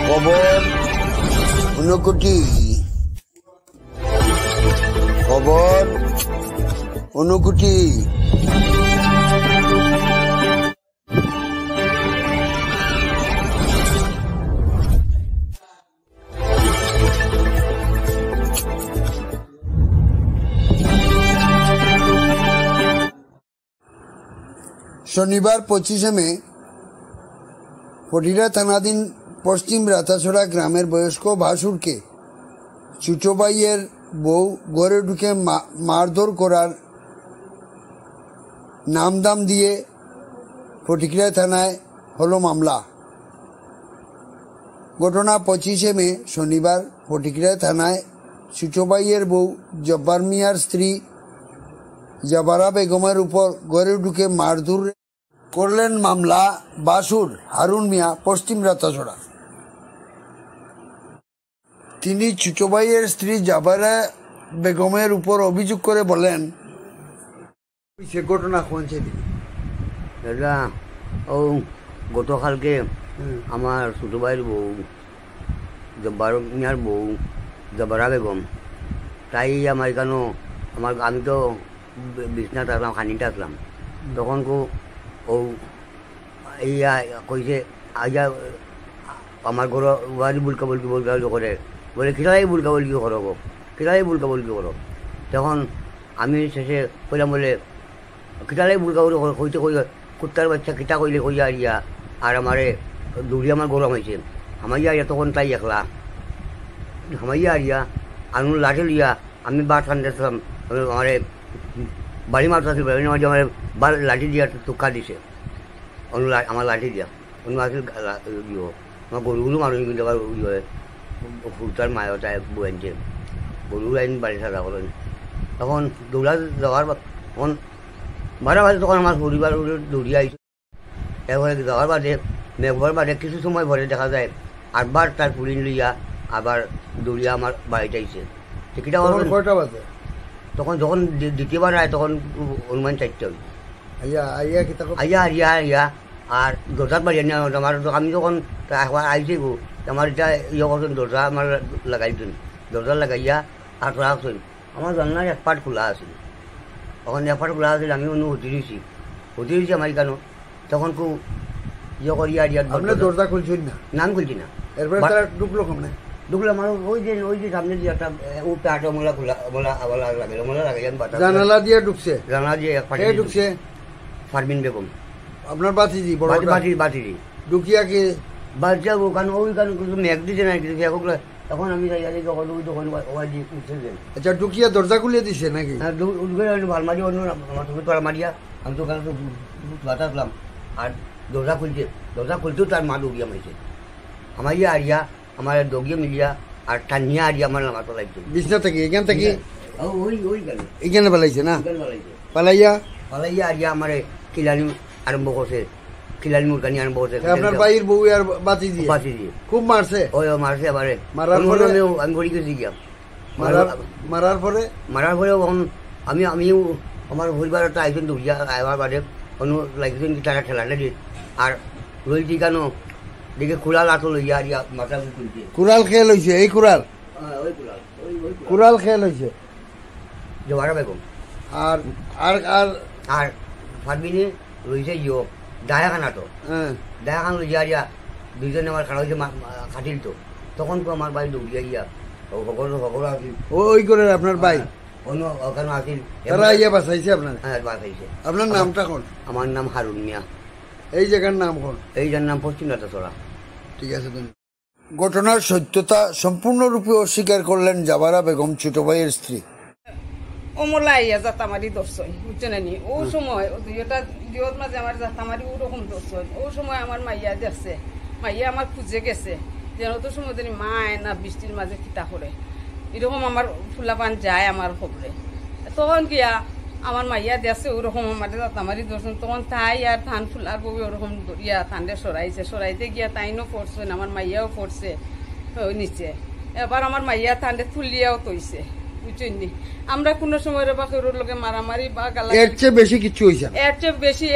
খবর 19 কোটি। খবর 19 কোটি। শনিবার 25 মে ফটিরা থানাধীন পশ্চিম রাতাছড়া গ্রামের বয়স্ক ভাসুরকে ছোট ভাইয়ের বউ ঘরে ঢুকে মারধর করার নামদাম দিয়ে ফটিকরা থানায় হলো মামলা। ঘটনা 25 মে শনিবার ফটিকরা থানায় ছোট ভাইয়ের বউ জব্বার মিয়ার স্ত্রী জাবারা বেগমের উপর ঘরে ঢুকে মারধর করলেন মামলা বাসুর হারুন মিয়া পশ্চিম রাতাছড়া। তিনি ছোট ভাইয়ের স্ত্রী জাবারা বেগমের উপর অভিযোগ করে বলেন, সে ঘটনা কোনছে দাদা ও গতকালকে আমার ছোট ভাইয়ের বউ জব্বার মিয়ার বউ জাবারা বেগম তাই আমার এখানে আমি তো বিছনাতে আসলাম, খানিতে আসলাম, তখন ও ইয়া কইছে আইয়া আমার ঘর ওয়ারি বুলকা বলকি করে বলে কিরাই বুলকা বলকি করো গো, কিরাই বুলকা বলকি করো। তখন আমি শেষে কইলাম বলে কিটালাই বুলকা বলি কইতে কই কুত্তার বাচ্চা কিটা কইলে কইয়া ইয়া আর আমারে দৌড়ি আমার গরম হয়েছে হামাইয়া ইয়া তখন তাই একলা হামাইয়া ইয়া আনু লাঠি লিয়া আমি বার ঠান্ডাছিলাম আমারে বাড়ি মারতে আসছিল আমার লাঠি দিয়া টুকা দিছে আমার লাঠি দিয়া অন্য আসল আমার গরুগুলো মানুষ কিন্তু আবার ফুলটার মায়তায় বইছে গরু আইন বাড়ি সাজা করেন। তখন দৌড়া যাওয়ার তখন 12 বাজে তখন আমার পরিবার দৌড়ি আইছে। এরপরে যাওয়ার বাদে মেঘবার বাদে কিছু সময় পরে দেখা যায় আটবার তার পুলিন লইয়া আবার দৌড়িয়া আমার বাড়িতে আইছে। টিকিটা কয়টা বাজে? তখন যখন দ্বিতীয়বার আয় তখন অনুমান 4টা হইল। আইয়া আর দরজার বাড়ি আমার আমি যখন আইছি আমার এটা ইয়ে করছেন দরজা আমার লাগাইছেন, দরজা লাগাইয়া আর রাখছেন আমার জানলার এক পাট খোলা আছিল। তখন এক পাট খোলা আছিল আমি অন্য হতি দিয়েছি আমার কেন তখন খুব ইয়ে করিয়া দরজা খুলছেন না? নাম খুলছি না। এরপরে ঢুকলো কেমন? ঢুকলে আমার ওই যে সামনে দিয়ে একটা প্যাটো মোলা খোলা মোলা লাগাইল মোলা লাগাইলেন জানালা দিয়ে ঢুকছে? জানালা দিয়ে এক পাটে ঢুকছে ফারমিন বেগম আপনার বাতিজি বাতিজি ঢুকিয়া কি বাচ্চা ওখানে ওইখানে কিছু মেঘ দিছে না কিছু তখন আমি উঠছে। আচ্ছা ঢুকিয়া দরজা খুলে দিছে নাকি? ভাল মারি অন্য তোরা মারিয়া আমি তো ওখানে বাতাসলাম আর দরজা খুলতেও তার মা দৌড়িয়া মারিছে আমার ইয়া আরিয়া আমার দগিয়ে মিলিয়া আর টানিয়া আরিয়া আমার নামাতো লাগছে বিছনা থেকে এখান থেকে এখানে পালাইছে না? পালাইয়া আরিয়া আমার কিলানি আরম্ভ করছে, খিলানি মুরগানি আরম্ভ করছে। আপনার ভাইয়ের বউ আর বাতি দিয়ে খুব মারছে? ওই মারছে আবার মারার পরে আমি ঘুরি গেছি গিয়া মারার পরে আমিও আমার পরিবারটা আইসেন দৌড়িয়া আবার বাদে অন্য লাগছেন কি তারা ঠেলাটা দিয়ে আর রইছি কেন দেখে কুড়াল আতো লইয়া আরিয়া মাথা খুলছে। কুড়াল খেয়ে লইছে? এই কুড়াল কুড়াল খেয়ে লইছে জবারা বেগম আর আর আর আর ফারবিনে রয়েছে ইয়ো ডায়াখানা তো ডায়াখানা লইয়া আরিয়া দুইজনে আমার খাড়া হয়েছে খাটিল তো তখন তো আমার বাড়ি দৌড়িয়া ইয়া সকল আসিল ওই করে আপনার ভাই অন্য ওখানে আসিল তারা ইয়া বাঁচাইছে আপনার? হ্যাঁ বাঁচাইছে। আপনার নামটা কোন? আমার নাম হারুন মিয়া। এই জায়গার নাম কোন? এই জায়গার নাম পশ্চিম রাতাছড়া। ঠিক আছে। ঘটনার সত্যতা সম্পূর্ণরূপে অস্বীকার করলেন জাবারা বেগম ছোট ভাইয়ের স্ত্রী। ওমলাইয়া জাতামারি দর্শন বুঝছে না নি ও সময় দুইটা দিওর মাঝে আমার জাতামারি ওরকম দর্শন ও সময় আমার মাইয়া দেখছে মাইয়া আমার খুঁজে গেছে যেন তো সময় জানি মায় না বৃষ্টির মাঝে কিতা করে এরকম আমার ফুলাপান যায় আমার খবরে তখন গিয়া আমার মাইয়া দেখছে ওরকম আমার জাতামারি দর্শন তখন তাই আর ধান ফুলার বউ ওরকম ইয়া ধানটা সরাইতে গিয়া তাইনও পড়ছে আমার মাইয়াও পড়ছে নিচে এবার আমার মাইয়া ধানটা তুলিয়াও তৈছে বুঝছেন আমরা কোনো সময় বা কেউ লোকে মারামারি বা গালা এর চেয়ে বেশি কিছু হয়েছে? এর চেয়ে বেশি